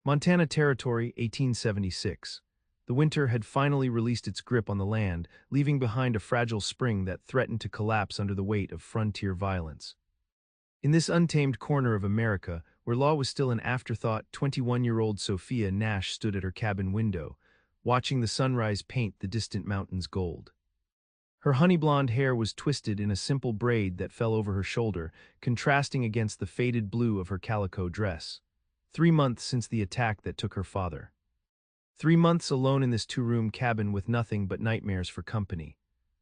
Montana Territory, 1876. The winter had finally released its grip on the land, leaving behind a fragile spring that threatened to collapse under the weight of frontier violence. In this untamed corner of America, where law was still an afterthought, 21-year-old Sophia Nash stood at her cabin window, watching the sunrise paint the distant mountains gold. Her honey-blonde hair was twisted in a simple braid that fell over her shoulder, contrasting against the faded blue of her calico dress. 3 months since the attack that took her father. 3 months alone in this two-room cabin with nothing but nightmares for company.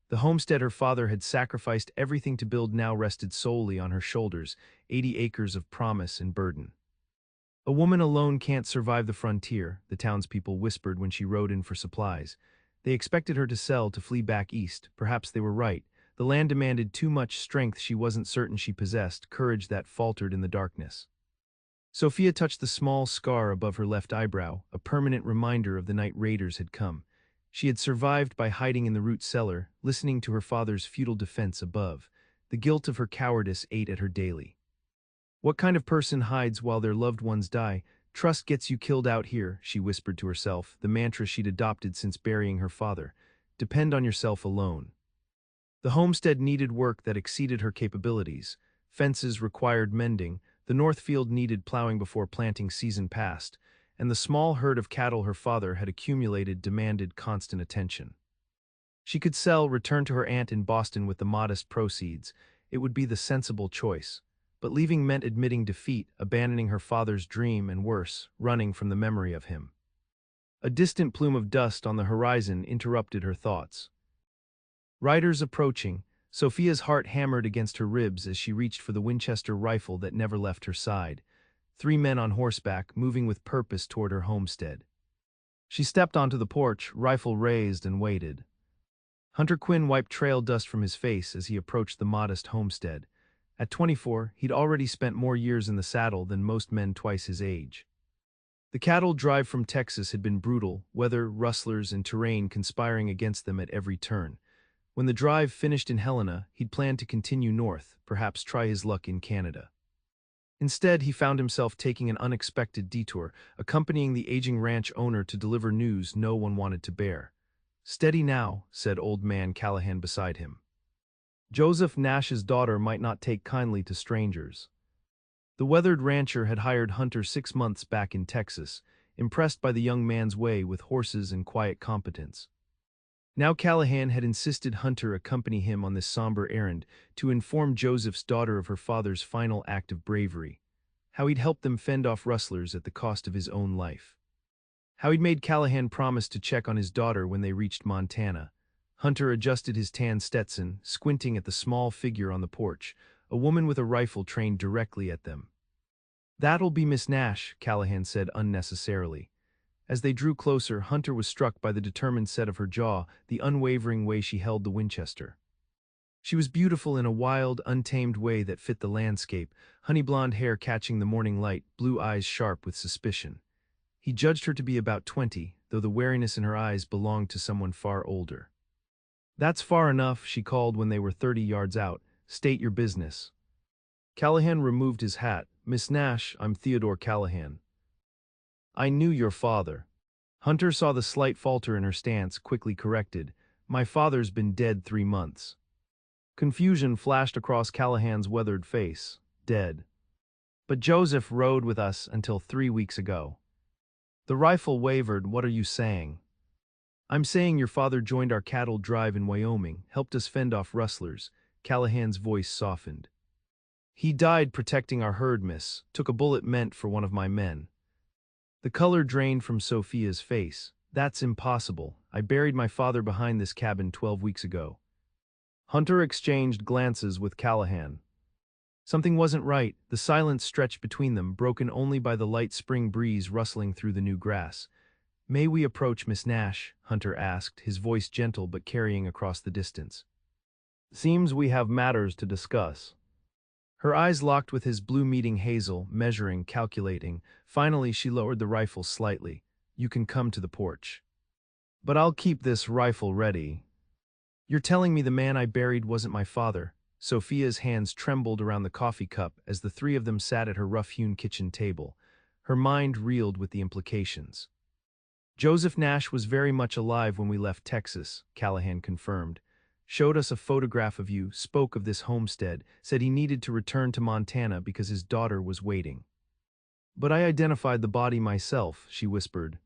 The homestead her father had sacrificed everything to build now rested solely on her shoulders, 80 acres of promise and burden. A woman alone can't survive the frontier, the townspeople whispered when she rode in for supplies. They expected her to sell to flee back east. Perhaps they were right. The land demanded too much strength she wasn't certain she possessed, courage that faltered in the darkness. Sophia touched the small scar above her left eyebrow, a permanent reminder of the night raiders had come. She had survived by hiding in the root cellar, listening to her father's futile defense above. The guilt of her cowardice ate at her daily. What kind of person hides while their loved ones die? Trust gets you killed out here, she whispered to herself, the mantra she'd adopted since burying her father. Depend on yourself alone. The homestead needed work that exceeded her capabilities. Fences required mending, the north field needed plowing before planting season passed, and the small herd of cattle her father had accumulated demanded constant attention. She could sell, return to her aunt in Boston with the modest proceeds. It would be the sensible choice. But leaving meant admitting defeat, abandoning her father's dream, and worse, running from the memory of him. A distant plume of dust on the horizon interrupted her thoughts. Riders approaching, Sophia's heart hammered against her ribs as she reached for the Winchester rifle that never left her side. 3 men on horseback, moving with purpose toward her homestead. She stepped onto the porch, rifle raised, and waited. Hunter Quinn wiped trail dust from his face as he approached the modest homestead. At 24, he'd already spent more years in the saddle than most men twice his age. The cattle drive from Texas had been brutal, weather, rustlers, and terrain conspiring against them at every turn. When the drive finished in Helena, he'd planned to continue north, perhaps try his luck in Canada. Instead, he found himself taking an unexpected detour, accompanying the aging ranch owner to deliver news no one wanted to bear. "Steady now," said old man Callahan beside him. Joseph Nash's daughter might not take kindly to strangers. The weathered rancher had hired Hunter 6 months back in Texas, impressed by the young man's way with horses and quiet competence. Now Callahan had insisted Hunter accompany him on this somber errand to inform Joseph's daughter of her father's final act of bravery, how he'd helped them fend off rustlers at the cost of his own life. How he'd made Callahan promise to check on his daughter when they reached Montana. Hunter adjusted his tan Stetson, squinting at the small figure on the porch, a woman with a rifle trained directly at them. "That'll be Miss Nash," Callahan said unnecessarily. As they drew closer, Hunter was struck by the determined set of her jaw, the unwavering way she held the Winchester. She was beautiful in a wild, untamed way that fit the landscape, honey-blonde hair catching the morning light, blue eyes sharp with suspicion. He judged her to be about 20, though the wariness in her eyes belonged to someone far older. "That's far enough," she called when they were 30 yards out. "State your business." Callahan removed his hat. "Miss Nash, I'm Theodore Callahan." "I knew your father." Hunter saw the slight falter in her stance, quickly corrected. "My father's been dead 3 months." Confusion flashed across Callahan's weathered face. "Dead. But Joseph rode with us until 3 weeks ago." The rifle wavered. "What are you saying?" "I'm saying your father joined our cattle drive in Wyoming, helped us fend off rustlers." Callahan's voice softened. "He died protecting our herd, miss. Took a bullet meant for one of my men." The color drained from Sophia's face. "That's impossible. I buried my father behind this cabin 12 weeks ago." Hunter exchanged glances with Callahan. Something wasn't right. The silence stretched between them, broken only by the light spring breeze rustling through the new grass. "May we approach, Miss Nash?" Hunter asked, his voice gentle but carrying across the distance. "Seems we have matters to discuss." Her eyes locked with his blue, meeting Hazel, measuring, calculating. Finally, she lowered the rifle slightly. "You can come to the porch." "But I'll keep this rifle ready." "You're telling me the man I buried wasn't my father?" Sophia's hands trembled around the coffee cup as the 3 of them sat at her rough-hewn kitchen table. Her mind reeled with the implications. Joseph Nash was very much alive when we left Texas, Callahan confirmed. Showed us a photograph of you, spoke of this homestead, said he needed to return to Montana because his daughter was waiting. But I identified the body myself, she whispered.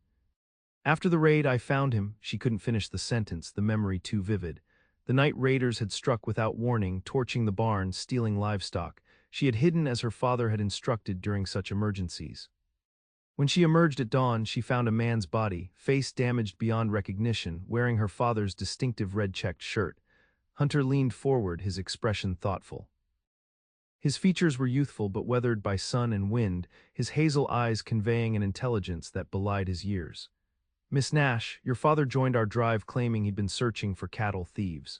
After the raid, I found him. She couldn't finish the sentence, the memory too vivid. The night raiders had struck without warning, torching the barn, stealing livestock. She had hidden as her father had instructed during such emergencies. When she emerged at dawn, she found a man's body, face damaged beyond recognition, wearing her father's distinctive red-checked shirt. Hunter leaned forward, his expression thoughtful. His features were youthful but weathered by sun and wind, his hazel eyes conveying an intelligence that belied his years. Miss Nash, your father joined our drive claiming he'd been searching for cattle thieves.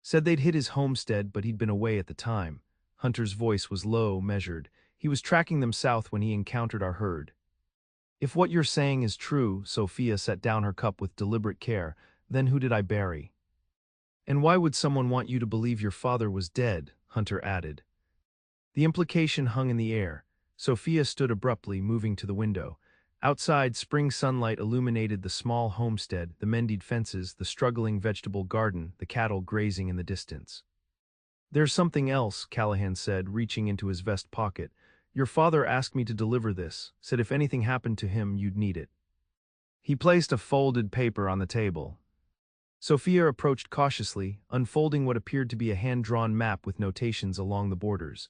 Said they'd hit his homestead, but he'd been away at the time. Hunter's voice was low, measured. He was tracking them south when he encountered our herd. If what you're saying is true, Sophia set down her cup with deliberate care, then who did I bury? And why would someone want you to believe your father was dead? Hunter added. The implication hung in the air. Sophia stood abruptly, moving to the window. Outside, spring sunlight illuminated the small homestead, the mended fences, the struggling vegetable garden, the cattle grazing in the distance. There's something else, Callahan said, reaching into his vest pocket. Your father asked me to deliver this, said if anything happened to him, you'd need it. He placed a folded paper on the table. Sophia approached cautiously, unfolding what appeared to be a hand-drawn map with notations along the borders.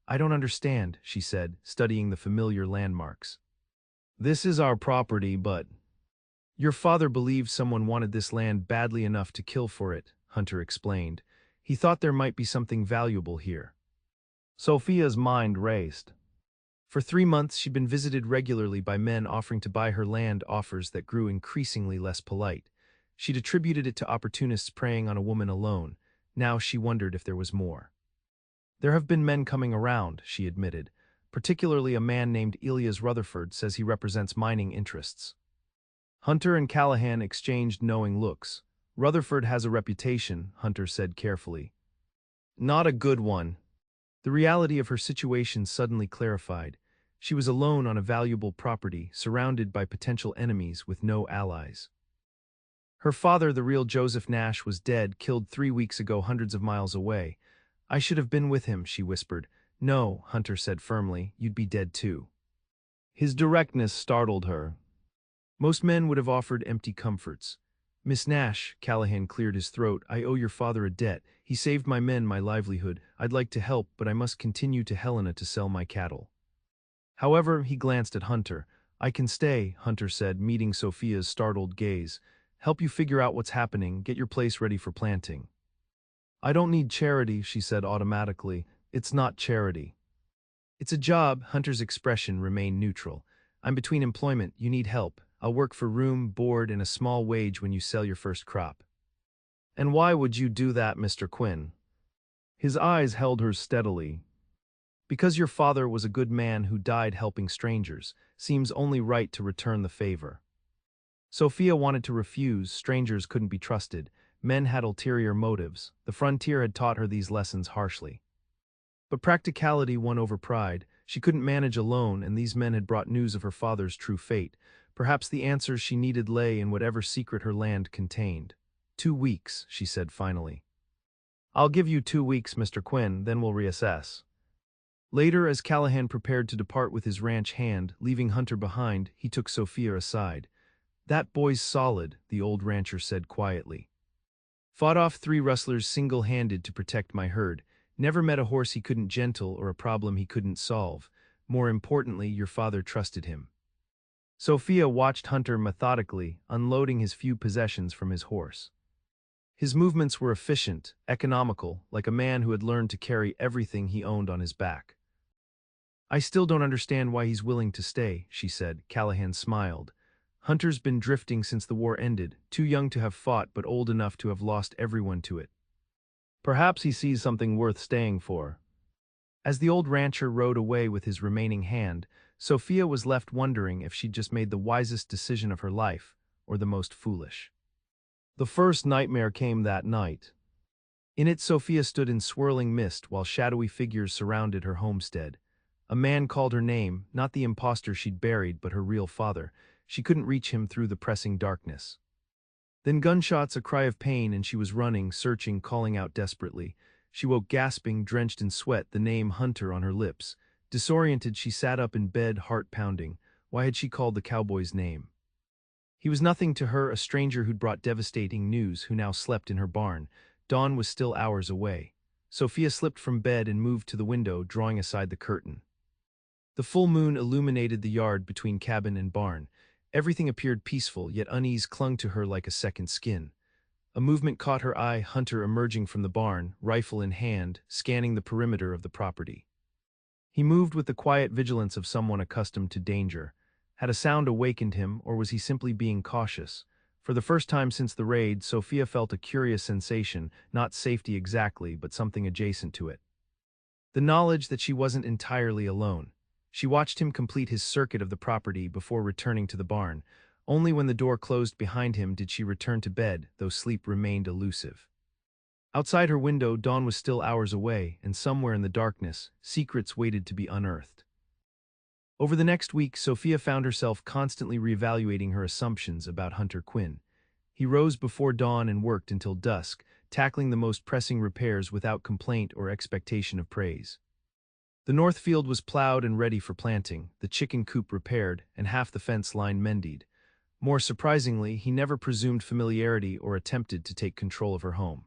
I don't understand, she said, studying the familiar landmarks. This is our property, but... Your father believed someone wanted this land badly enough to kill for it, Hunter explained. He thought there might be something valuable here. Sophia's mind raced. For 3 months she'd been visited regularly by men offering to buy her land, offers that grew increasingly less polite. She'd attributed it to opportunists preying on a woman alone. Now she wondered if there was more. There have been men coming around, she admitted. Particularly a man named Elias Rutherford says he represents mining interests. Hunter and Callahan exchanged knowing looks. Rutherford has a reputation, Hunter said carefully. Not a good one. The reality of her situation suddenly clarified. She was alone on a valuable property, surrounded by potential enemies with no allies. Her father, the real Joseph Nash, was dead, killed 3 weeks ago hundreds of miles away. I should have been with him, she whispered. No, Hunter said firmly, you'd be dead too. His directness startled her. Most men would have offered empty comforts. Miss Nash, Callahan cleared his throat, I owe your father a debt. He saved my men, my livelihood. I'd like to help, but I must continue to Helena to sell my cattle. However, he glanced at Hunter. I can stay, Hunter said, meeting Sophia's startled gaze. Help you figure out what's happening, get your place ready for planting. I don't need charity, she said automatically. It's not charity. It's a job, Hunter's expression remained neutral. I'm between employment, you need help. I'll work for room, board, and a small wage when you sell your first crop. And why would you do that, Mr. Quinn? His eyes held hers steadily. Because your father was a good man who died helping strangers, seems only right to return the favor. Sophia wanted to refuse, strangers couldn't be trusted, men had ulterior motives, the frontier had taught her these lessons harshly. But practicality won over pride, she couldn't manage alone and these men had brought news of her father's true fate. Perhaps the answers she needed lay in whatever secret her land contained. 2 weeks, she said finally. I'll give you 2 weeks, Mr. Quinn, then we'll reassess. Later, as Callahan prepared to depart with his ranch hand, leaving Hunter behind, he took Sophia aside. That boy's solid, the old rancher said quietly. Fought off 3 rustlers single-handed to protect my herd. Never met a horse he couldn't gentle or a problem he couldn't solve. More importantly, your father trusted him. Sophia watched Hunter methodically, unloading his few possessions from his horse. His movements were efficient, economical, like a man who had learned to carry everything he owned on his back. I still don't understand why he's willing to stay, she said. Callahan smiled. Hunter's been drifting since the war ended, too young to have fought but old enough to have lost everyone to it. Perhaps he sees something worth staying for. As the old rancher rode away with his remaining hand, Sophia was left wondering if she'd just made the wisest decision of her life, or the most foolish. The first nightmare came that night. In it, Sophia stood in swirling mist while shadowy figures surrounded her homestead. A man called her name, not the imposter she'd buried, but her real father. She couldn't reach him through the pressing darkness. Then gunshots, a cry of pain, and she was running, searching, calling out desperately. She woke gasping, drenched in sweat, the name Hunter on her lips. Disoriented, she sat up in bed, heart pounding. Why had she called the cowboy's name? He was nothing to her, a stranger who'd brought devastating news, who now slept in her barn. Dawn was still hours away. Sophia slipped from bed and moved to the window, drawing aside the curtain. The full moon illuminated the yard between cabin and barn. Everything appeared peaceful, yet unease clung to her like a second skin. A movement caught her eye, Hunter emerging from the barn, rifle in hand, scanning the perimeter of the property. He moved with the quiet vigilance of someone accustomed to danger. Had a sound awakened him, or was he simply being cautious? For the first time since the raid, Sophia felt a curious sensation, not safety exactly, but something adjacent to it. The knowledge that she wasn't entirely alone. She watched him complete his circuit of the property before returning to the barn. Only when the door closed behind him did she return to bed, though sleep remained elusive. Outside her window, dawn was still hours away, and somewhere in the darkness, secrets waited to be unearthed. Over the next week, Sophia found herself constantly reevaluating her assumptions about Hunter Quinn. He rose before dawn and worked until dusk, tackling the most pressing repairs without complaint or expectation of praise. The north field was plowed and ready for planting, the chicken coop repaired, and half the fence line mended. More surprisingly, he never presumed familiarity or attempted to take control of her home.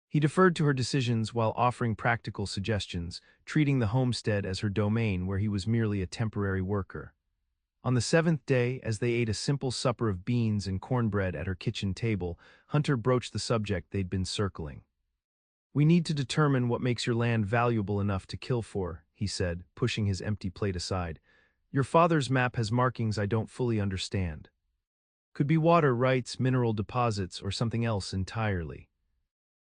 He deferred to her decisions while offering practical suggestions, treating the homestead as her domain where he was merely a temporary worker. On the seventh day, as they ate a simple supper of beans and cornbread at her kitchen table, Hunter broached the subject they'd been circling. "We need to determine what makes your land valuable enough to kill for," he said, pushing his empty plate aside. "Your father's map has markings I don't fully understand. Could be water rights, mineral deposits, or something else entirely."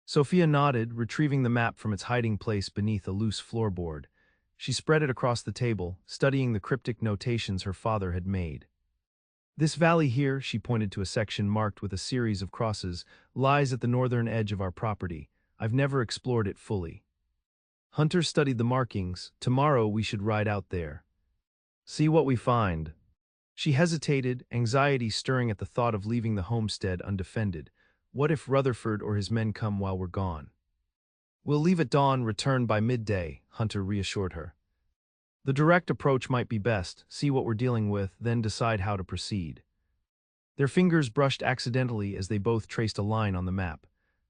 Sophia nodded, retrieving the map from its hiding place beneath a loose floorboard. She spread it across the table, studying the cryptic notations her father had made. "This valley here," she pointed to a section marked with a series of crosses, "lies at the northern edge of our property. I've never explored it fully." Hunter studied the markings. "Tomorrow we should ride out there. See what we find." She hesitated, anxiety stirring at the thought of leaving the homestead undefended. What if Rutherford or his men come while we're gone? "We'll leave at dawn, return by midday," Hunter reassured her. "The direct approach might be best, see what we're dealing with, then decide how to proceed." Their fingers brushed accidentally as they both traced a line on the map.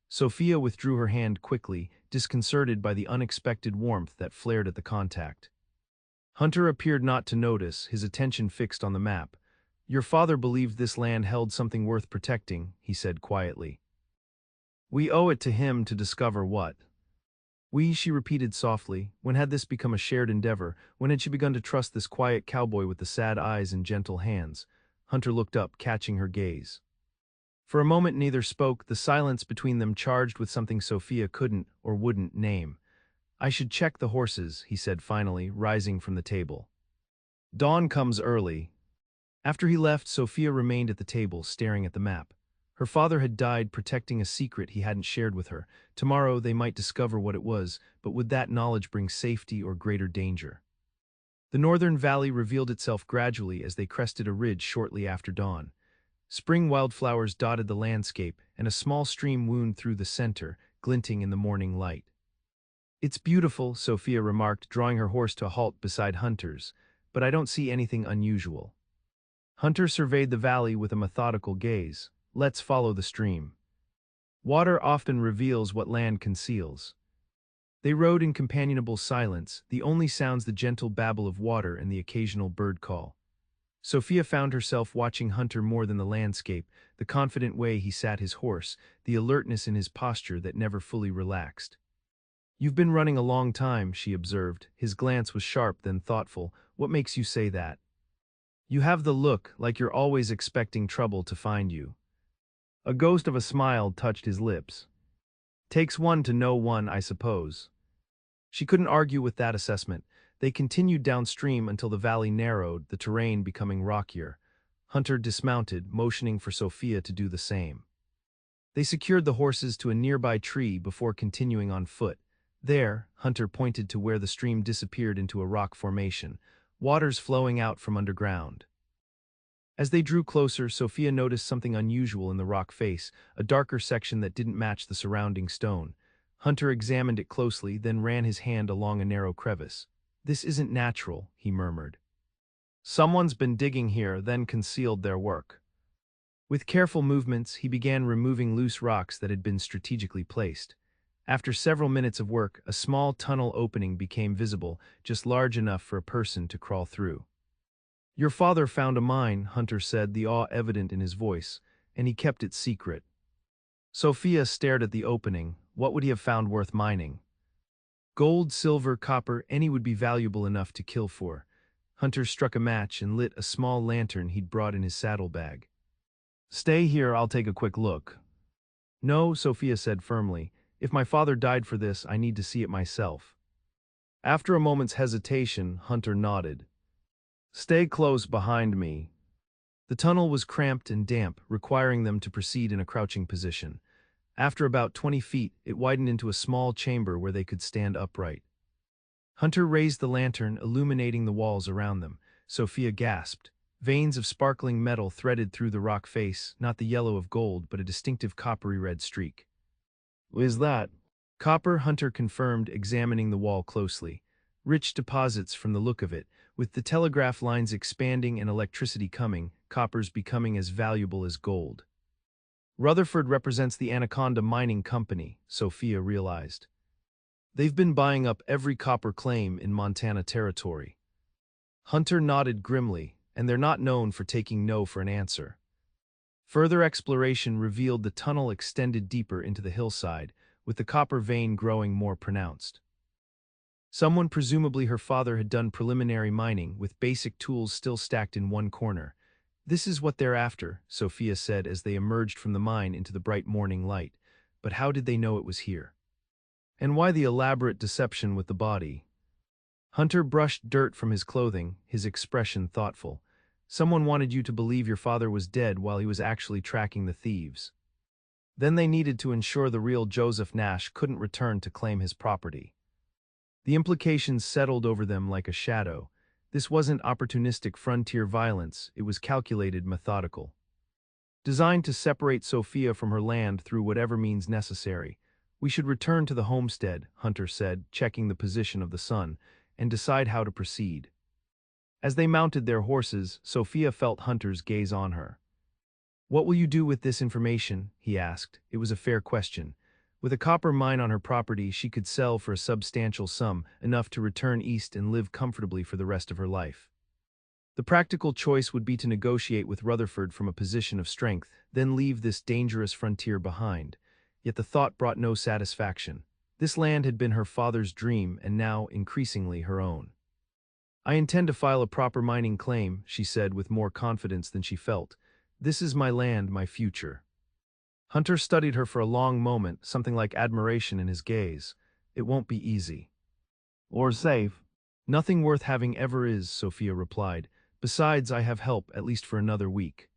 Sophia withdrew her hand quickly, disconcerted by the unexpected warmth that flared at the contact. Hunter appeared not to notice, his attention fixed on the map. "Your father believed this land held something worth protecting," he said quietly. "We owe it to him to discover what." "We," she repeated softly. When had this become a shared endeavor? When had she begun to trust this quiet cowboy with the sad eyes and gentle hands? Hunter looked up, catching her gaze. For a moment neither spoke, the silence between them charged with something Sophia couldn't or wouldn't name. "I should check the horses," he said finally, rising from the table. "Dawn comes early." After he left, Sophia remained at the table, staring at the map. Her father had died protecting a secret he hadn't shared with her. Tomorrow they might discover what it was, but would that knowledge bring safety or greater danger? The northern valley revealed itself gradually as they crested a ridge shortly after dawn. Spring wildflowers dotted the landscape, and a small stream wound through the center, glinting in the morning light. "It's beautiful," Sophia remarked, drawing her horse to a halt beside Hunter's, "but I don't see anything unusual." Hunter surveyed the valley with a methodical gaze. "Let's follow the stream. Water often reveals what land conceals." They rode in companionable silence, the only sounds the gentle babble of water and the occasional bird call. Sophia found herself watching Hunter more than the landscape, the confident way he sat his horse, the alertness in his posture that never fully relaxed. "You've been running a long time," she observed. His glance was sharp then thoughtful. "What makes you say that?" "You have the look, like you're always expecting trouble to find you." A ghost of a smile touched his lips. "Takes one to know one, I suppose." She couldn't argue with that assessment. They continued downstream until the valley narrowed, the terrain becoming rockier. Hunter dismounted, motioning for Sophia to do the same. They secured the horses to a nearby tree before continuing on foot. There, Hunter pointed to where the stream disappeared into a rock formation, waters flowing out from underground. As they drew closer, Sophia noticed something unusual in the rock face, a darker section that didn't match the surrounding stone. Hunter examined it closely, then ran his hand along a narrow crevice. "This isn't natural," he murmured. "Someone's been digging here, then concealed their work." With careful movements, he began removing loose rocks that had been strategically placed. After several minutes of work, a small tunnel opening became visible, just large enough for a person to crawl through. "Your father found a mine," Hunter said, the awe evident in his voice, "and he kept it secret." Sophia stared at the opening. What would he have found worth mining? Gold, silver, copper, any would be valuable enough to kill for. Hunter struck a match and lit a small lantern he'd brought in his saddlebag. "Stay here, I'll take a quick look." "No," Sophia said firmly. "If my father died for this, I need to see it myself." After a moment's hesitation, Hunter nodded. "Stay close behind me." The tunnel was cramped and damp, requiring them to proceed in a crouching position. After about 20 feet, it widened into a small chamber where they could stand upright. Hunter raised the lantern, illuminating the walls around them. Sophia gasped. Veins of sparkling metal threaded through the rock face, not the yellow of gold, but a distinctive coppery red streak. "What is that?" "Copper," Hunter confirmed, examining the wall closely. "Rich deposits from the look of it. With the telegraph lines expanding and electricity coming, copper's becoming as valuable as gold." Rutherford represents the Anaconda Mining Company, Sophia realized. "They've been buying up every copper claim in Montana Territory." Hunter nodded grimly, and they're not known for taking no for an answer. Further exploration revealed the tunnel extended deeper into the hillside, with the copper vein growing more pronounced. Someone, presumably her father, had done preliminary mining, with basic tools still stacked in one corner. "This is what they're after," Sophia said as they emerged from the mine into the bright morning light. But how did they know it was here? And why the elaborate deception with the body? Hunter brushed dirt from his clothing, his expression thoughtful. "Someone wanted you to believe your father was dead while he was actually tracking the thieves. Then they needed to ensure the real Joseph Nash couldn't return to claim his property." The implications settled over them like a shadow. This wasn't opportunistic frontier violence, it was calculated, methodical. Designed to separate Sophia from her land through whatever means necessary. "We should return to the homestead," Hunter said, checking the position of the sun, "and decide how to proceed." As they mounted their horses, Sophia felt Hunter's gaze on her. "What will you do with this information?" he asked. It was a fair question. With a copper mine on her property, she could sell for a substantial sum, enough to return east and live comfortably for the rest of her life. The practical choice would be to negotiate with Rutherford from a position of strength, then leave this dangerous frontier behind. Yet the thought brought no satisfaction. This land had been her father's dream and now, increasingly, her own. "I intend to file a proper mining claim," she said with more confidence than she felt. "This is my land, my future." Hunter studied her for a long moment, something like admiration in his gaze. "It won't be easy." "Or safe." "Nothing worth having ever is," Sophia replied. "Besides, I have help, at least for another week."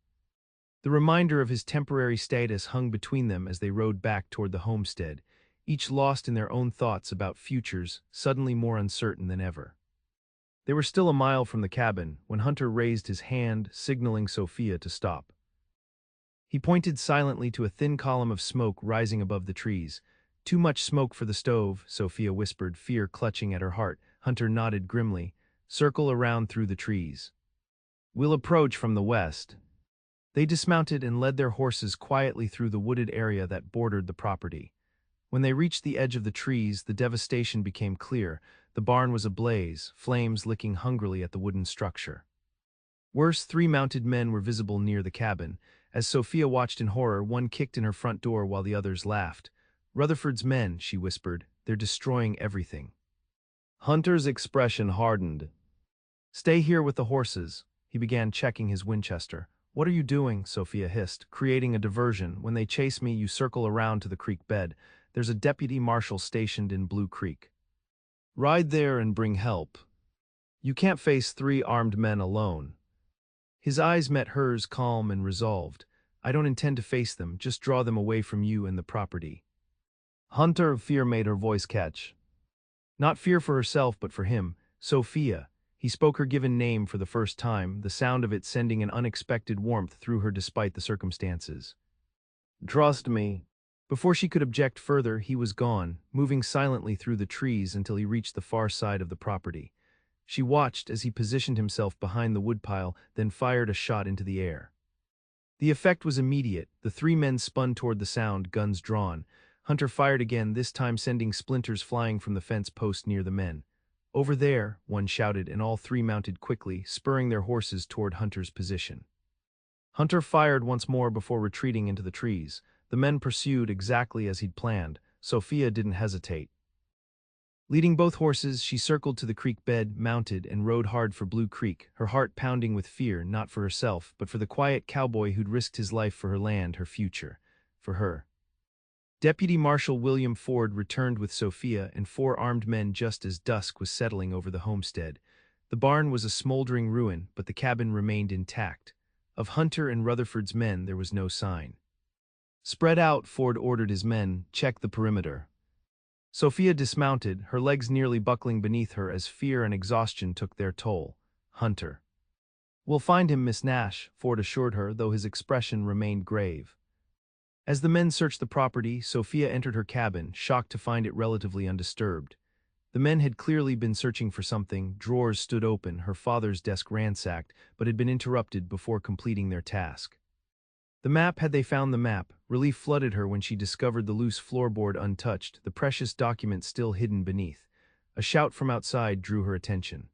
The reminder of his temporary status hung between them as they rode back toward the homestead, each lost in their own thoughts about futures, suddenly more uncertain than ever. They were still a mile from the cabin when Hunter raised his hand, signaling Sophia to stop. He pointed silently to a thin column of smoke rising above the trees. "Too much smoke for the stove," Sophia whispered, fear clutching at her heart. Hunter nodded grimly. "Circle around through the trees. We'll approach from the west." They dismounted and led their horses quietly through the wooded area that bordered the property. When they reached the edge of the trees, the devastation became clear. The barn was ablaze, flames licking hungrily at the wooden structure. Worse, 3 mounted men were visible near the cabin. As Sophia watched in horror, one kicked in her front door while the others laughed. "Rutherford's men," she whispered. "They're destroying everything." Hunter's expression hardened. "Stay here with the horses." He began checking his Winchester. "What are you doing?" Sophia hissed. "Creating a diversion. When they chase me, you circle around to the creek bed. There's a deputy marshal stationed in Blue Creek. Ride there and bring help. You can't face 3 armed men alone." His eyes met hers, calm and resolved. "I don't intend to face them, just draw them away from you and the property." Hunter, fear made her voice catch. Not fear for herself but for him, Sophia. He spoke her given name for the first time, the sound of it sending an unexpected warmth through her despite the circumstances. Trust me. Before she could object further, he was gone, moving silently through the trees until he reached the far side of the property. She watched as he positioned himself behind the woodpile, then fired a shot into the air. The effect was immediate. The three men spun toward the sound, guns drawn. Hunter fired again, this time sending splinters flying from the fence post near the men. Over there, one shouted, and all three mounted quickly, spurring their horses toward Hunter's position. Hunter fired once more before retreating into the trees. The men pursued exactly as he'd planned. Sophia didn't hesitate. Leading both horses, she circled to the creek bed, mounted, and rode hard for Blue Creek, her heart pounding with fear, not for herself, but for the quiet cowboy who'd risked his life for her land, her future. For her. Deputy Marshal William Ford returned with Sophia and 4 armed men just as dusk was settling over the homestead. The barn was a smoldering ruin, but the cabin remained intact. Of Hunter and Rutherford's men there was no sign. Spread out, Ford ordered his men, check the perimeter. Sophia dismounted, her legs nearly buckling beneath her as fear and exhaustion took their toll. Hunter. We'll find him, Miss Nash, Ford assured her, though his expression remained grave. As the men searched the property, Sophia entered her cabin, shocked to find it relatively undisturbed. The men had clearly been searching for something. Drawers stood open, her father's desk ransacked, but had been interrupted before completing their task. The map, had they found the map? Relief flooded her when she discovered the loose floorboard untouched, the precious document still hidden beneath. A shout from outside drew her attention.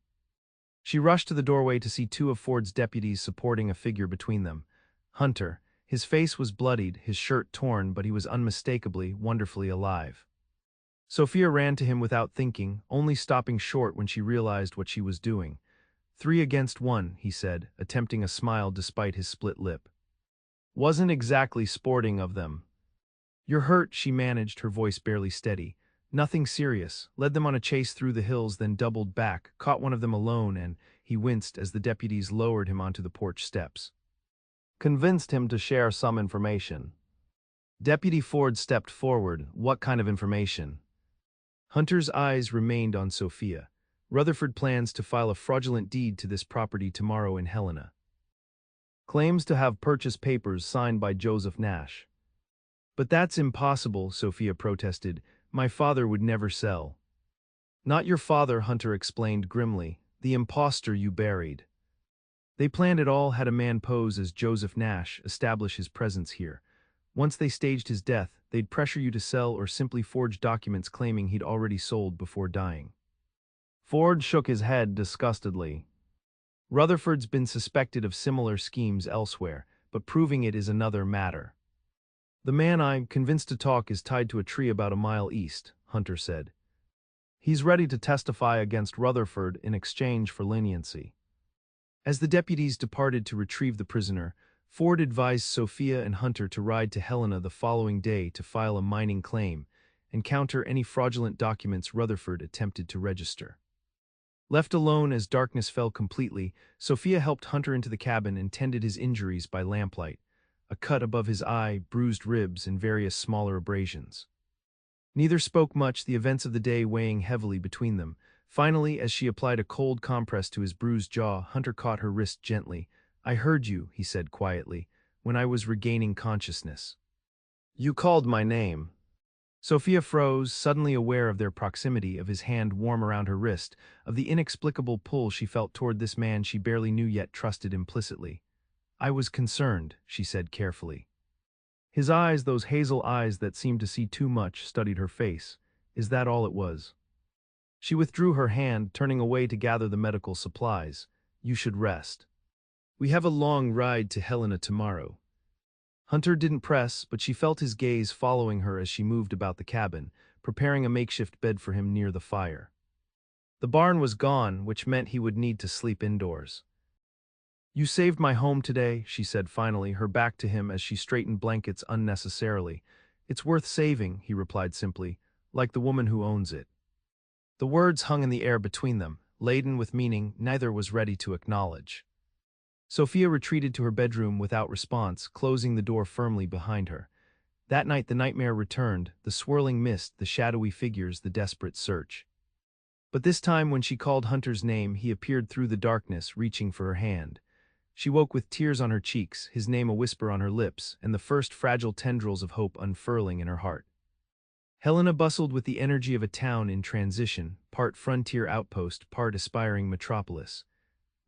She rushed to the doorway to see 2 of Ford's deputies supporting a figure between them. Hunter. His face was bloodied, his shirt torn, but he was unmistakably, wonderfully alive. Sophia ran to him without thinking, only stopping short when she realized what she was doing. 3 against 1, he said, attempting a smile despite his split lip. Wasn't exactly sporting of them. You're hurt, she managed, her voice barely steady. Nothing serious. Led them on a chase through the hills, then doubled back, caught one of them alone, and he winced as the deputies lowered him onto the porch steps. Convinced him to share some information. Deputy Ford stepped forward. What kind of information? Hunter's eyes remained on Sophia. Rutherford plans to file a fraudulent deed to this property tomorrow in Helena. Claims to have purchase papers signed by Joseph Nash. But that's impossible, Sophia protested. My father would never sell. Not your father, Hunter explained grimly. The impostor you buried. They planned it all, had a man pose as Joseph Nash, establish his presence here. Once they staged his death, they'd pressure you to sell or simply forge documents claiming he'd already sold before dying. Ford shook his head disgustedly. Rutherford's been suspected of similar schemes elsewhere, but proving it is another matter. The man I'm convinced to talk is tied to a tree about a mile east, Hunter said. He's ready to testify against Rutherford in exchange for leniency. As the deputies departed to retrieve the prisoner, Ford advised Sophia and Hunter to ride to Helena the following day to file a mining claim and counter any fraudulent documents Rutherford attempted to register. Left alone as darkness fell completely, Sophia helped Hunter into the cabin and tended his injuries by lamplight, a cut above his eye, bruised ribs, and various smaller abrasions. Neither spoke much, the events of the day weighing heavily between them. Finally, as she applied a cold compress to his bruised jaw, Hunter caught her wrist gently. I heard you, he said quietly, when I was regaining consciousness. You called my name. Sophia froze, suddenly aware of their proximity, of his hand warm around her wrist, of the inexplicable pull she felt toward this man she barely knew yet trusted implicitly. I was concerned, she said carefully. His eyes, those hazel eyes that seemed to see too much, studied her face. Is that all it was? She withdrew her hand, turning away to gather the medical supplies. You should rest. We have a long ride to Helena tomorrow. Hunter didn't press, but she felt his gaze following her as she moved about the cabin, preparing a makeshift bed for him near the fire. The barn was gone, which meant he would need to sleep indoors. You saved my home today, she said finally, her back to him as she straightened blankets unnecessarily. It's worth saving, he replied simply, like the woman who owns it. The words hung in the air between them, laden with meaning neither was ready to acknowledge. Sophia retreated to her bedroom without response, closing the door firmly behind her. That night the nightmare returned, the swirling mist, the shadowy figures, the desperate search. But this time when she called Hunter's name, he appeared through the darkness, reaching for her hand. She woke with tears on her cheeks, his name a whisper on her lips, and the first fragile tendrils of hope unfurling in her heart. Helena bustled with the energy of a town in transition, part frontier outpost, part aspiring metropolis.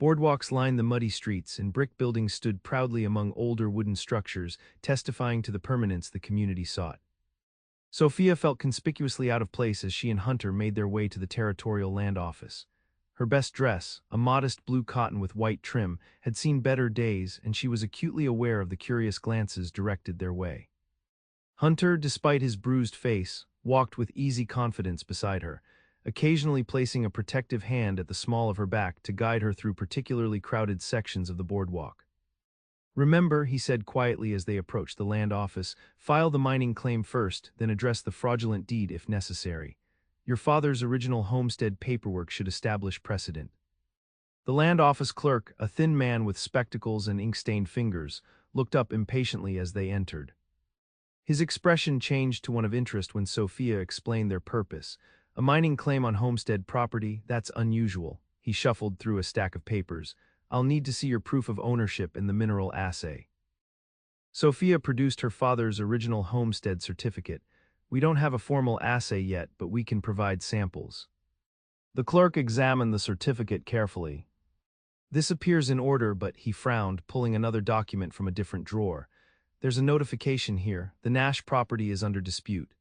Boardwalks lined the muddy streets, and brick buildings stood proudly among older wooden structures, testifying to the permanence the community sought. Sophia felt conspicuously out of place as she and Hunter made their way to the territorial land office. Her best dress, a modest blue cotton with white trim, had seen better days, and she was acutely aware of the curious glances directed their way. Hunter, despite his bruised face, walked with easy confidence beside her, occasionally placing a protective hand at the small of her back to guide her through particularly crowded sections of the boardwalk. "Remember," he said quietly as they approached the land office, "file the mining claim first, then address the fraudulent deed if necessary. Your father's original homestead paperwork should establish precedent." The land office clerk, a thin man with spectacles and ink-stained fingers, looked up impatiently as they entered. His expression changed to one of interest when Sophia explained their purpose. "A mining claim on homestead property, that's unusual." He shuffled through a stack of papers. "I'll need to see your proof of ownership and the mineral assay." Sophia produced her father's original homestead certificate. "We don't have a formal assay yet, but we can provide samples." The clerk examined the certificate carefully. "This appears in order," but he frowned, pulling another document from a different drawer. "There's a notification here. The Nash property is under dispute."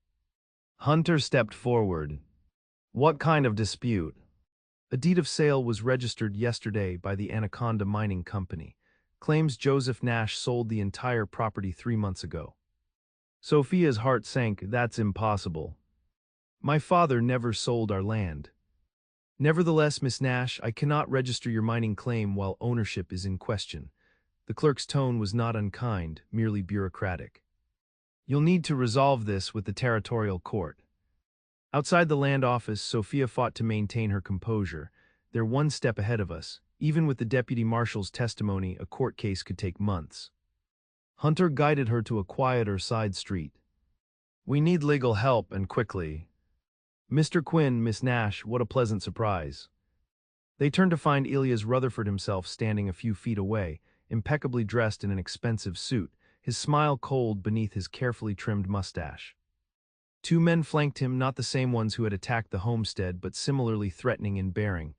Hunter stepped forward. "What kind of dispute?" "A deed of sale was registered yesterday by the Anaconda Mining Company. Claims Joseph Nash sold the entire property 3 months ago." Sophia's heart sank. "That's impossible. My father never sold our land." "Nevertheless, Miss Nash, I cannot register your mining claim while ownership is in question." The clerk's tone was not unkind, merely bureaucratic. "You'll need to resolve this with the territorial court." Outside the land office, Sophia fought to maintain her composure. "They're one step ahead of us. Even with the deputy marshal's testimony, a court case could take months." Hunter guided her to a quieter side street. "We need legal help, and quickly." "Mr. Quinn, Miss Nash, what a pleasant surprise." They turned to find Elias Rutherford himself standing a few feet away, impeccably dressed in an expensive suit, his smile cold beneath his carefully trimmed mustache. 2 men flanked him, not the same ones who had attacked the homestead, but similarly threatening in bearing.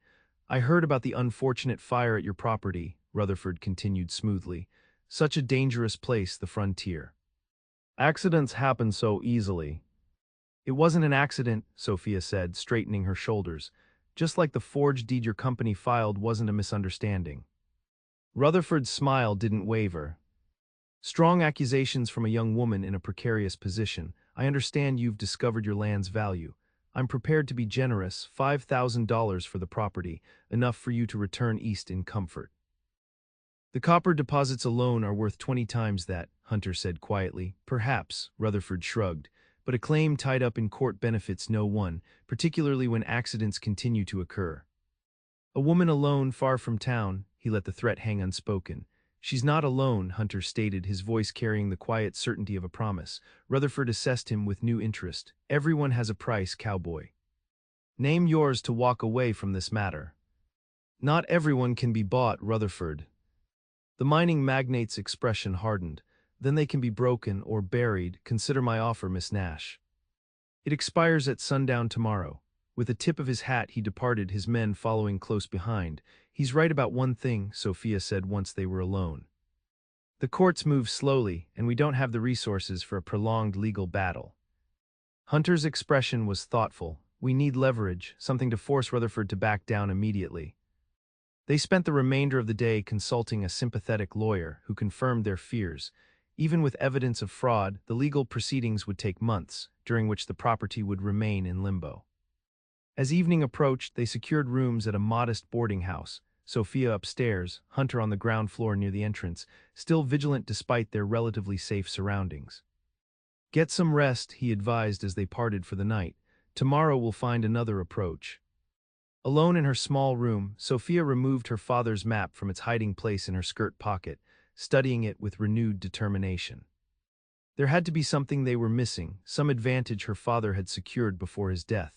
"I heard about the unfortunate fire at your property," Rutherford continued smoothly. "Such a dangerous place, the frontier. Accidents happen so easily." "It wasn't an accident," Sophia said, straightening her shoulders. "Just like the forged deed your company filed wasn't a misunderstanding." Rutherford's smile didn't waver. "Strong accusations from a young woman in a precarious position. I understand you've discovered your land's value. I'm prepared to be generous, $5,000 for the property, enough for you to return east in comfort." "The copper deposits alone are worth 20 times that," Hunter said quietly. "Perhaps," Rutherford shrugged, "but a claim tied up in court benefits no one, particularly when accidents continue to occur." "A woman alone, far from town," he let the threat hang unspoken. "She's not alone," Hunter stated, his voice carrying the quiet certainty of a promise. Rutherford assessed him with new interest. "Everyone has a price, Cowboy. Name yours to walk away from this matter." "Not everyone can be bought, Rutherford." The mining magnate's expression hardened. "Then they can be broken or buried. Consider my offer, Miss Nash." "It expires at sundown tomorrow." With a tip of his hat he departed, his men following close behind. "He's right about one thing," Sophia said once they were alone. "The courts move slowly, and we don't have the resources for a prolonged legal battle." Hunter's expression was thoughtful. "We need leverage, something to force Rutherford to back down immediately." They spent the remainder of the day consulting a sympathetic lawyer who confirmed their fears. Even with evidence of fraud, the legal proceedings would take months, during which the property would remain in limbo. As evening approached, they secured rooms at a modest boarding house, Sophia upstairs, Hunter on the ground floor near the entrance, still vigilant despite their relatively safe surroundings. "Get some rest," he advised as they parted for the night. "Tomorrow we'll find another approach." Alone in her small room, Sophia removed her father's map from its hiding place in her skirt pocket, studying it with renewed determination. There had to be something they were missing, some advantage her father had secured before his death.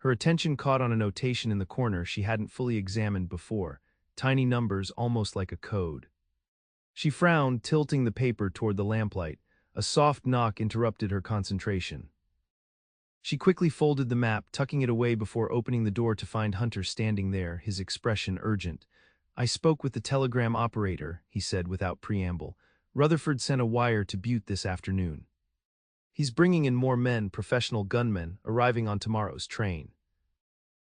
Her attention caught on a notation in the corner she hadn't fully examined before, tiny numbers almost like a code. She frowned, tilting the paper toward the lamplight. A soft knock interrupted her concentration. She quickly folded the map, tucking it away before opening the door to find Hunter standing there, his expression urgent. "I spoke with the telegram operator," he said without preamble. "Rutherford sent a wire to Butte this afternoon. He's bringing in more men, professional gunmen, arriving on tomorrow's train."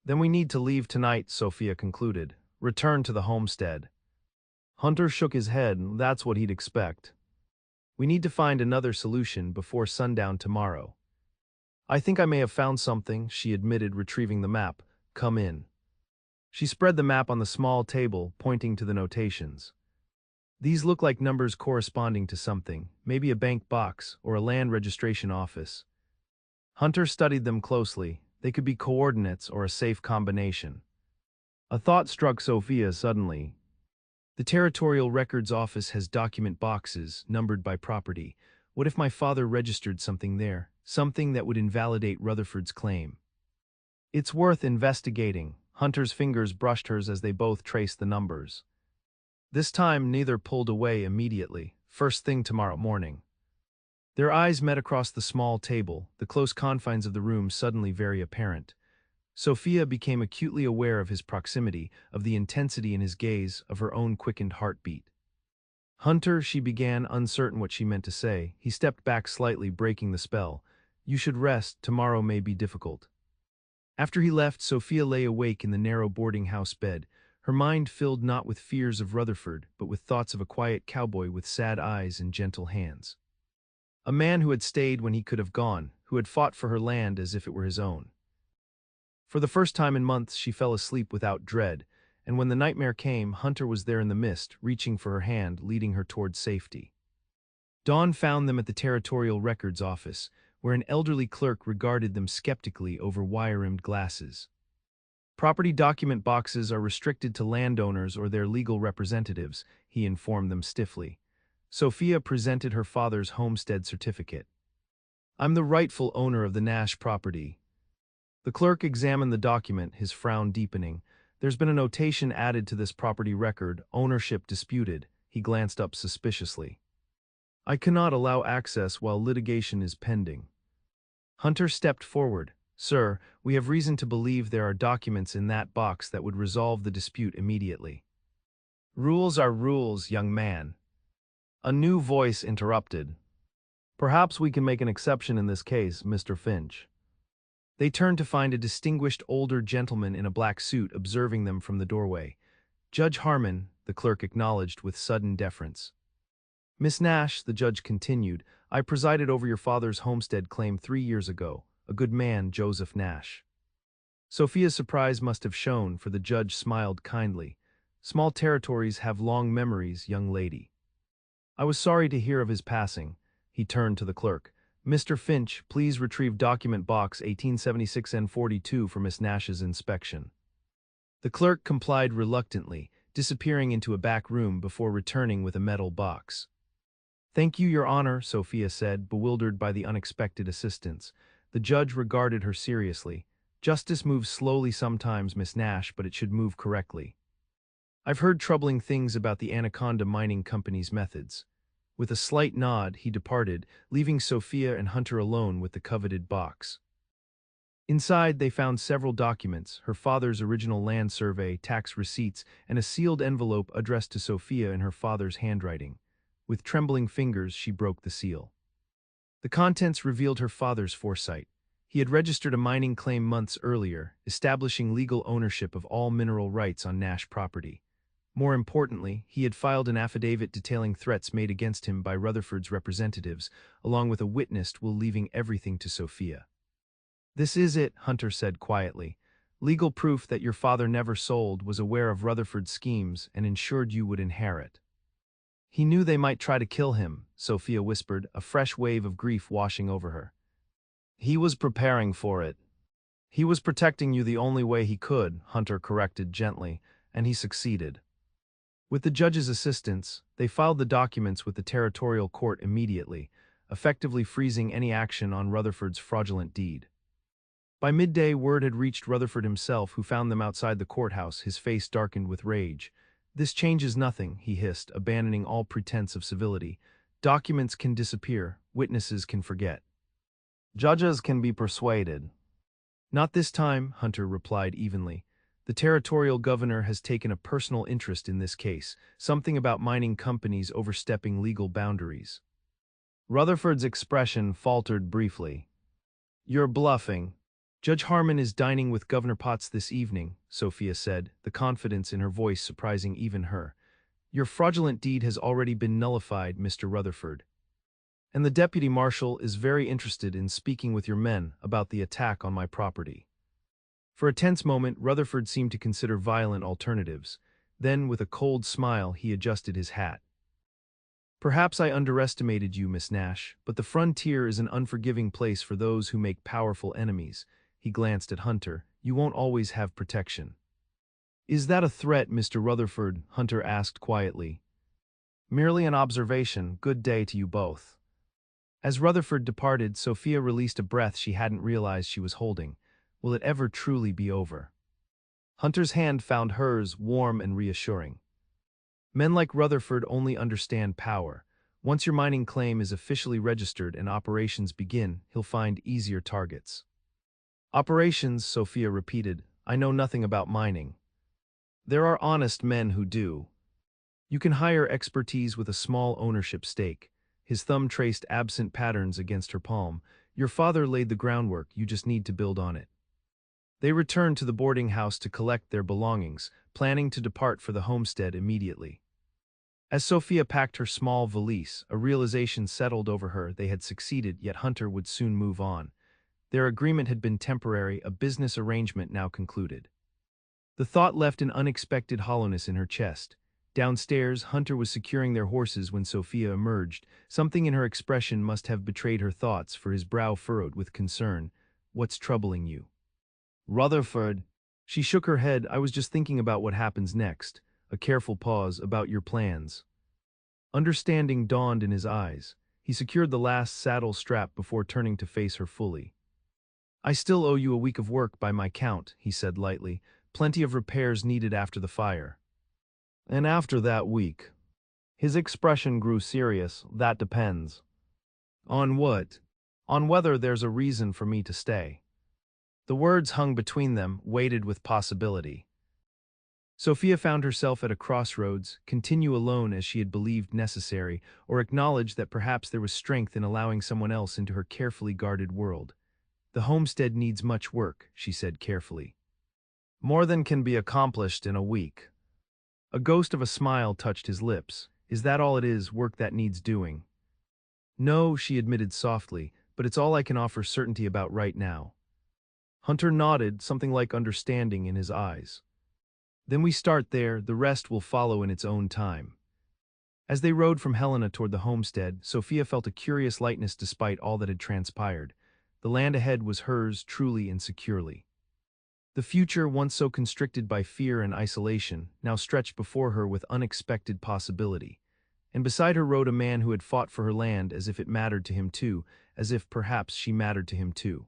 "Then we need to leave tonight," Sophia concluded. "Return to the homestead." Hunter shook his head. That's what he'd expect. "We need to find another solution before sundown tomorrow." "I think I may have found something," she admitted, retrieving the map. "Come in." She spread the map on the small table, pointing to the notations. "These look like numbers corresponding to something, maybe a bank box or a land registration office." Hunter studied them closely. They could be coordinates or a safe combination. A thought struck Sophia suddenly. The Territorial Records Office has document boxes, numbered by property. What if my father registered something there, something that would invalidate Rutherford's claim? "It's worth investigating." Hunter's fingers brushed hers as they both traced the numbers. This time neither pulled away immediately, first thing tomorrow morning. Their eyes met across the small table, the close confines of the room suddenly very apparent. Sophia became acutely aware of his proximity, of the intensity in his gaze, of her own quickened heartbeat. "Hunter," she began, uncertain what she meant to say. He stepped back slightly, breaking the spell. "You should rest, tomorrow may be difficult." After he left, Sophia lay awake in the narrow boarding house bed, her mind filled not with fears of Rutherford, but with thoughts of a quiet cowboy with sad eyes and gentle hands. A man who had stayed when he could have gone, who had fought for her land as if it were his own. For the first time in months she fell asleep without dread, and when the nightmare came, Hunter was there in the mist, reaching for her hand, leading her toward safety. Dawn found them at the Territorial Records Office, where an elderly clerk regarded them skeptically over wire-rimmed glasses. "Property document boxes are restricted to landowners or their legal representatives," he informed them stiffly. Sophia presented her father's homestead certificate. "I'm the rightful owner of the Nash property." The clerk examined the document, his frown deepening. "There's been a notation added to this property record, ownership disputed." He glanced up suspiciously. "I cannot allow access while litigation is pending." Hunter stepped forward. "Sir, we have reason to believe there are documents in that box that would resolve the dispute immediately." "Rules are rules, young man." A new voice interrupted. "Perhaps we can make an exception in this case, Mr. Finch." They turned to find a distinguished older gentleman in a black suit observing them from the doorway. "Judge Harmon," the clerk acknowledged with sudden deference. "Miss Nash," the judge continued, "I presided over your father's homestead claim 3 years ago. A good man, Joseph Nash." Sophia's surprise must have shown, for the judge smiled kindly. "Small territories have long memories, young lady." "I was sorry to hear of his passing." He turned to the clerk. "Mr. Finch, please retrieve document box 1876N42 for Miss Nash's inspection." The clerk complied reluctantly, disappearing into a back room before returning with a metal box. "Thank you, Your Honor," Sophia said, bewildered by the unexpected assistance. The judge regarded her seriously. "Justice moves slowly sometimes, Miss Nash, but it should move correctly. I've heard troubling things about the Anaconda Mining Company's methods." With a slight nod, he departed, leaving Sophia and Hunter alone with the coveted box. Inside, they found several documents, her father's original land survey, tax receipts, and a sealed envelope addressed to Sophia in her father's handwriting. With trembling fingers, she broke the seal. The contents revealed her father's foresight. He had registered a mining claim months earlier, establishing legal ownership of all mineral rights on Nash property. More importantly, he had filed an affidavit detailing threats made against him by Rutherford's representatives, along with a witness will leaving everything to Sophia. "This is it," Hunter said quietly. "Legal proof that your father never sold, was aware of Rutherford's schemes, and ensured you would inherit." "He knew they might try to kill him," Sophia whispered, a fresh wave of grief washing over her. "He was preparing for it." "He was protecting you the only way he could," Hunter corrected gently, "and he succeeded." With the judge's assistance, they filed the documents with the territorial court immediately, effectively freezing any action on Rutherford's fraudulent deed. By midday, word had reached Rutherford himself, who found them outside the courthouse, his face darkened with rage. "This changes nothing," he hissed, abandoning all pretense of civility. "Documents can disappear, witnesses can forget. Judges can be persuaded." "Not this time," Hunter replied evenly. "The territorial governor has taken a personal interest in this case, something about mining companies overstepping legal boundaries." Rutherford's expression faltered briefly. "You're bluffing." "Judge Harmon is dining with Governor Potts this evening," Sophia said, the confidence in her voice surprising even her. "Your fraudulent deed has already been nullified, Mr. Rutherford. And the deputy marshal is very interested in speaking with your men about the attack on my property." For a tense moment, Rutherford seemed to consider violent alternatives. Then, with a cold smile, he adjusted his hat. "Perhaps I underestimated you, Miss Nash, but the frontier is an unforgiving place for those who make powerful enemies." He glanced at Hunter. "You won't always have protection." "Is that a threat, Mr. Rutherford?" Hunter asked quietly. "Merely an observation. Good day to you both." As Rutherford departed, Sophia released a breath she hadn't realized she was holding. Will it ever truly be over? Hunter's hand found hers, warm and reassuring. "Men like Rutherford only understand power. Once your mining claim is officially registered and operations begin, he'll find easier targets." "Operations," Sophia repeated. "I know nothing about mining." "There are honest men who do. You can hire expertise with a small ownership stake." His thumb traced absent patterns against her palm. "Your father laid the groundwork, you just need to build on it." They returned to the boarding house to collect their belongings, planning to depart for the homestead immediately. As Sophia packed her small valise, a realization settled over her. They had succeeded, yet Hunter would soon move on. Their agreement had been temporary, a business arrangement now concluded. The thought left an unexpected hollowness in her chest. Downstairs, Hunter was securing their horses when Sophia emerged. Something in her expression must have betrayed her thoughts, for his brow furrowed with concern. "What's troubling you?" "Rutherford." She shook her head. "I was just thinking about what happens next." A careful pause. "About your plans." Understanding dawned in his eyes. He secured the last saddle strap before turning to face her fully. "I still owe you a week of work by my count," he said lightly. "Plenty of repairs needed after the fire." "And after that week?" His expression grew serious. "That depends." "On what?" "On whether there's a reason for me to stay." The words hung between them, weighted with possibility. Sophia found herself at a crossroads: continue alone as she had believed necessary, or acknowledge that perhaps there was strength in allowing someone else into her carefully guarded world. "The homestead needs much work," she said carefully. "More than can be accomplished in a week." A ghost of a smile touched his lips. "Is that all it is, work that needs doing?" "No," she admitted softly, "but it's all I can offer certainty about right now." Hunter nodded, something like understanding in his eyes. "Then we start there, the rest will follow in its own time." As they rode from Helena toward the homestead, Sophia felt a curious lightness despite all that had transpired. The land ahead was hers truly and securely. The future, once so constricted by fear and isolation, now stretched before her with unexpected possibility. And beside her rode a man who had fought for her land as if it mattered to him too, as if perhaps she mattered to him too.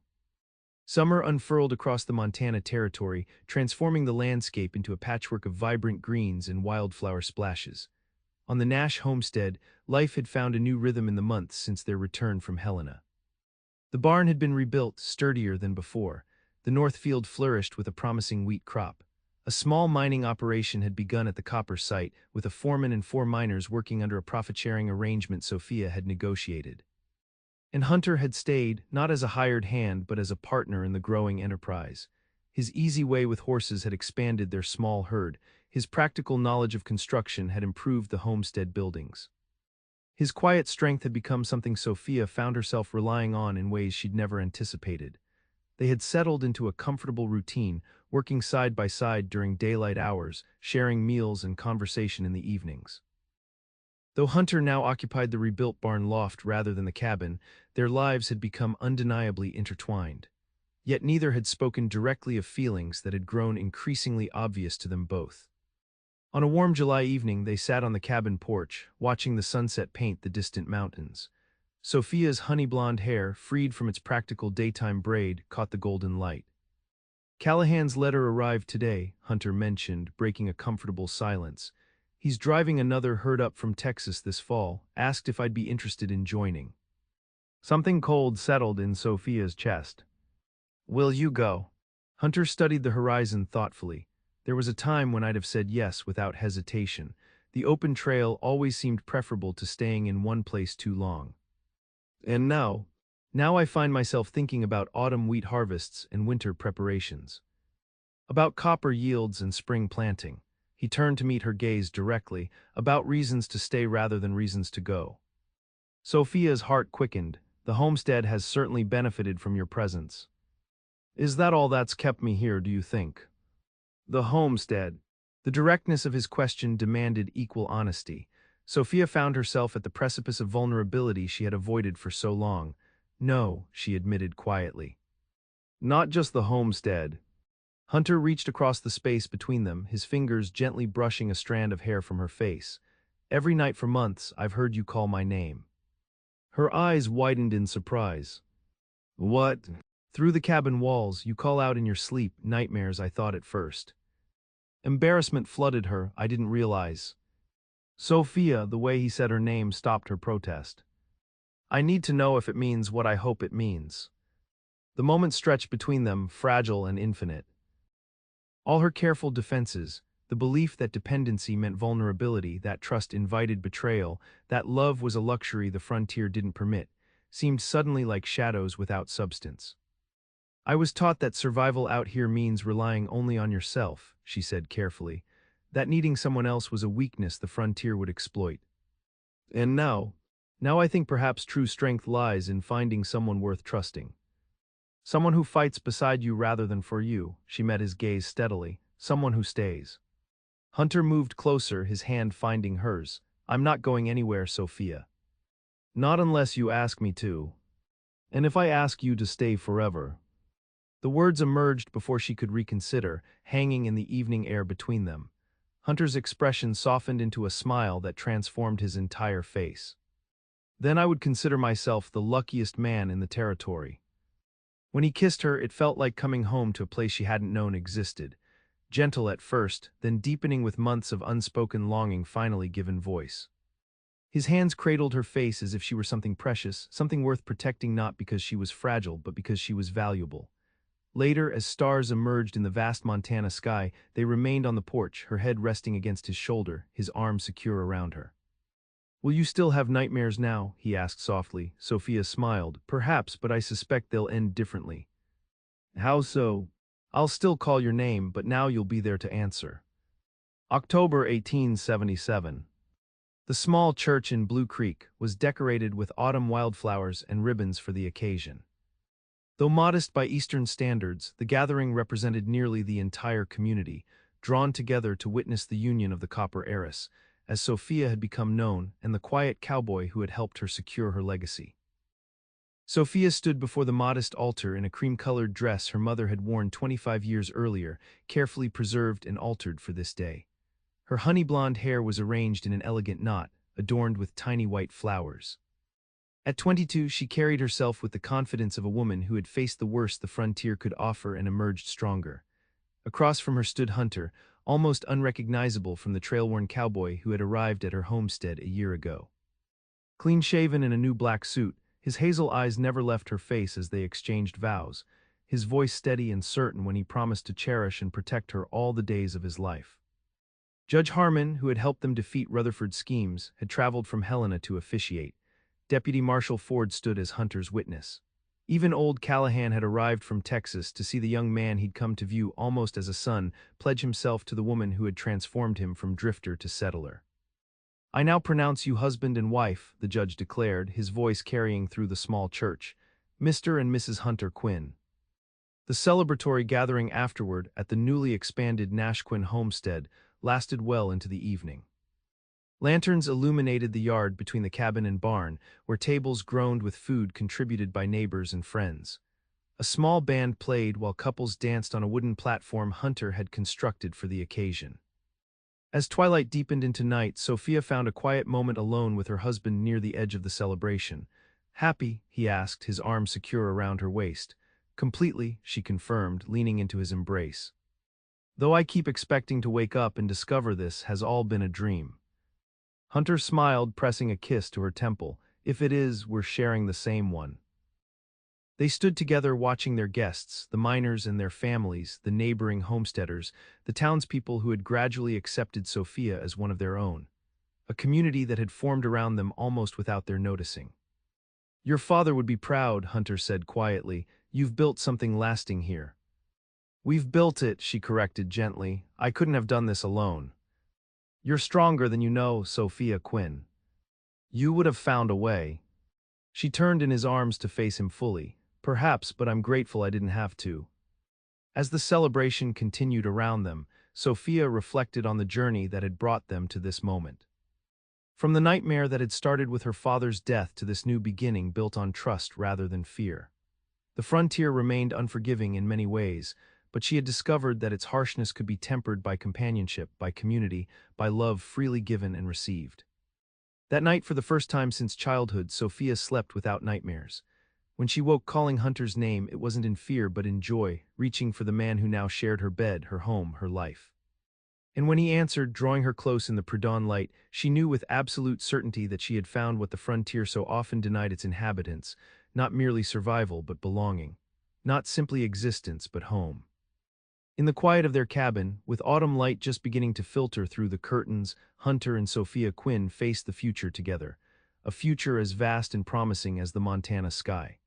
Summer unfurled across the Montana territory, transforming the landscape into a patchwork of vibrant greens and wildflower splashes. On the Nash homestead, life had found a new rhythm in the months since their return from Helena. The barn had been rebuilt, sturdier than before. The north field flourished with a promising wheat crop. A small mining operation had begun at the copper site, with a foreman and 4 miners working under a profit-sharing arrangement Sophia had negotiated. And Hunter had stayed, not as a hired hand but as a partner in the growing enterprise. His easy way with horses had expanded their small herd. His practical knowledge of construction had improved the homestead buildings. His quiet strength had become something Sophia found herself relying on in ways she'd never anticipated. They had settled into a comfortable routine, working side by side during daylight hours, sharing meals and conversation in the evenings. Though Hunter now occupied the rebuilt barn loft rather than the cabin, their lives had become undeniably intertwined. Yet neither had spoken directly of feelings that had grown increasingly obvious to them both. On a warm July evening, they sat on the cabin porch, watching the sunset paint the distant mountains. Sophia's honey-blonde hair, freed from its practical daytime braid, caught the golden light. Callahan's letter arrived today, Hunter mentioned, breaking a comfortable silence. He's driving another herd up from Texas this fall, asked if I'd be interested in joining. Something cold settled in Sophia's chest. Will you go? Hunter studied the horizon thoughtfully. There was a time when I'd have said yes without hesitation. The open trail always seemed preferable to staying in one place too long. And now I find myself thinking about autumn wheat harvests and winter preparations. About copper yields and spring planting. He turned to meet her gaze directly, about reasons to stay rather than reasons to go. Sophia's heart quickened. The homestead has certainly benefited from your presence. Is that all that's kept me here, do you think? The homestead. The directness of his question demanded equal honesty. Sophia found herself at the precipice of vulnerability she had avoided for so long. No, she admitted quietly. Not just the homestead. Hunter reached across the space between them, his fingers gently brushing a strand of hair from her face. Every night for months, I've heard you call my name. Her eyes widened in surprise. What? Through the cabin walls, you call out in your sleep, nightmares, I thought at first. Embarrassment flooded her, I didn't realize. Sophia, the way he said her name, stopped her protest. I need to know if it means what I hope it means. The moment stretched between them, fragile and infinite. All her careful defenses, the belief that dependency meant vulnerability, that trust invited betrayal, that love was a luxury the frontier didn't permit, seemed suddenly like shadows without substance. I was taught that survival out here means relying only on yourself, she said carefully, that needing someone else was a weakness the frontier would exploit. And now I think perhaps true strength lies in finding someone worth trusting. Someone who fights beside you rather than for you, she met his gaze steadily, someone who stays. Hunter moved closer, his hand finding hers. I'm not going anywhere, Sophia. Not unless you ask me to. And if I ask you to stay forever. The words emerged before she could reconsider, hanging in the evening air between them. Hunter's expression softened into a smile that transformed his entire face. Then I would consider myself the luckiest man in the territory. When he kissed her, it felt like coming home to a place she hadn't known existed. Gentle at first, then deepening with months of unspoken longing finally given voice. His hands cradled her face as if she were something precious, something worth protecting not because she was fragile but because she was valuable. Later, as stars emerged in the vast Montana sky, they remained on the porch, her head resting against his shoulder, his arm secure around her. Will you still have nightmares now? He asked softly. Sophia smiled. Perhaps, but I suspect they'll end differently. How so? I'll still call your name, but now you'll be there to answer. October 1877. The small church in Blue Creek was decorated with autumn wildflowers and ribbons for the occasion. Though modest by Eastern standards, the gathering represented nearly the entire community, drawn together to witness the union of the copper heiress, as Sophia had become known, and the quiet cowboy who had helped her secure her legacy. Sophia stood before the modest altar in a cream-colored dress her mother had worn 25 years earlier, carefully preserved and altered for this day. Her honey-blonde hair was arranged in an elegant knot, adorned with tiny white flowers. At 22, she carried herself with the confidence of a woman who had faced the worst the frontier could offer and emerged stronger. Across from her stood Hunter, almost unrecognizable from the trail-worn cowboy who had arrived at her homestead a year ago. Clean-shaven in a new black suit, his hazel eyes never left her face as they exchanged vows, his voice steady and certain when he promised to cherish and protect her all the days of his life. Judge Harmon, who had helped them defeat Rutherford's schemes, had traveled from Helena to officiate. Deputy Marshal Ford stood as Hunter's witness. Even old Callahan had arrived from Texas to see the young man he'd come to view almost as a son pledge himself to the woman who had transformed him from drifter to settler. I now pronounce you husband and wife, the judge declared, his voice carrying through the small church, Mr. and Mrs. Hunter Quinn. The celebratory gathering afterward at the newly expanded Nash Quinn homestead lasted well into the evening. Lanterns illuminated the yard between the cabin and barn, where tables groaned with food contributed by neighbors and friends. A small band played while couples danced on a wooden platform Hunter had constructed for the occasion. As twilight deepened into night, Sophia found a quiet moment alone with her husband near the edge of the celebration. Happy? He asked, his arm secure around her waist. Completely, she confirmed, leaning into his embrace. Though I keep expecting to wake up and discover this has all been a dream. Hunter smiled, pressing a kiss to her temple. If it is, we're sharing the same one. They stood together watching their guests, the miners and their families, the neighboring homesteaders, the townspeople who had gradually accepted Sophia as one of their own, a community that had formed around them almost without their noticing. Your father would be proud, Hunter said quietly. You've built something lasting here. We've built it, she corrected gently. I couldn't have done this alone. You're stronger than you know, Sophia Quinn. You would have found a way. She turned in his arms to face him fully. Perhaps, but I'm grateful I didn't have to. As the celebration continued around them, Sophia reflected on the journey that had brought them to this moment. From the nightmare that had started with her father's death to this new beginning built on trust rather than fear. The frontier remained unforgiving in many ways, but she had discovered that its harshness could be tempered by companionship, by community, by love freely given and received. That night, for the first time since childhood, Sophia slept without nightmares. When she woke calling Hunter's name, it wasn't in fear but in joy, reaching for the man who now shared her bed, her home, her life. And when he answered, drawing her close in the pre-dawn light, she knew with absolute certainty that she had found what the frontier so often denied its inhabitants, not merely survival but belonging, not simply existence but home. In the quiet of their cabin, with autumn light just beginning to filter through the curtains, Hunter and Sophia Quinn faced the future together, a future as vast and promising as the Montana sky.